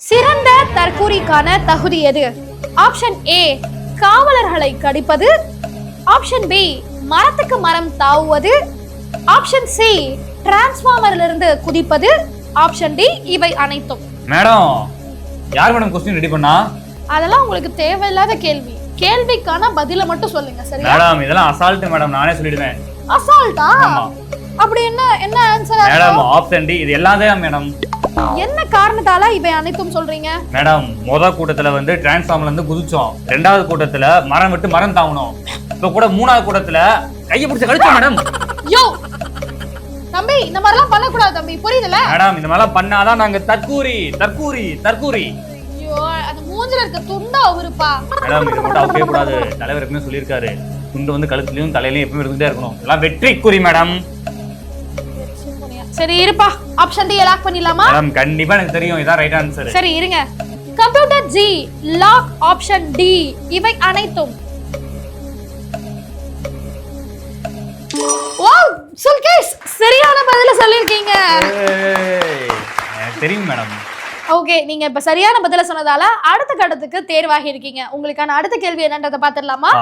சிறந்த தற்கூரிக்கான தகுதி எது? ஆப்ஷன் ஏ காவலர்களை கடிப்பது, ஆப்ஷன் பி மரத்துக்கு மரம் தாவுவது, ஆப்ஷன் சி டிரான்ஸ்ஃபார்மர்ல இருந்து குதிப்பது, ஆப்ஷன் டி இவை அனைத்தும். மேடம் யார் மேடம் கொஸ்டின் ரெடி பண்ணா? அதெல்லாம் உங்களுக்கு தேவையில்லாத கேள்வி. கேள்விக்கான பதில மட்டும் சொல்லுங்க. சரியா மேடம் இதெல்லாம் அசால்ட் மேடம், நானே சொல்லிடுவேன். அசால்ட்டா? அப்படி என்ன ஆன்சர்? மேடம் ஆப்ஷன் டி இது எல்லாத்தையும் மேடம். என்ன காரணத்தால இவை அனைத்தும் சொல்றீங்க? மேடம் முதல் கூட்டத்துல வந்து டிரான்ஸ்ஃபார்மர்ல இருந்து குதிச்சோம், ரெண்டாவது கூட்டத்துல மரம் விட்டு மரம் தாவணும், இப்ப கூட மூணாவது கூட்டத்துல கையை பிடிச்சு கடிச்சோம் மேடம். யோ தம்பி, இந்த மாதிரிலாம் பண்ணக்கூடாது தம்பி, புரியுதுல? மேடம் இந்த மாதிரிலாம் பண்ணாதான் நாங்க தற்கூரி தற்கூரி தற்கூரி. ஐயோ அந்த மூஞ்சில இருக்க துண்டா அவருப்பா. மேடம் இது மட்டும் அவுக்கவே கூடாது, தலைவர் எப்பவுமே சொல்லியிருக்காரு துண்டு வந்து கழுத்துலயும் தலையிலயும் எப்பவுமே இருந்துட்டே இருக்கணும், இதெல்லாம் வெற்றி குறி மேடம். சரி இருப்பா, ஆப்ஷன் டி லாக் பண்ணிடலாமா? மேடம் கண்டிப்பா எனக்கு தெரியும் இதான் ரைட் ஆன்சர். சரி இருங்க. Computer ji lock option D இவை அனைத்தும். வாவ் சுல்கேஷ் சரியான பதில சொல்லிருக்கீங்க. எனக்கு தெரியும் மேடம். ஓகே, நீங்க இப்ப சரியான பதில சொன்னதால அடுத்த கட்டத்துக்கு தேர்வாகி இருக்கீங்க. உங்களுக்கான அடுத்த கேள்வி என்னன்றதை பாத்துடலாமா?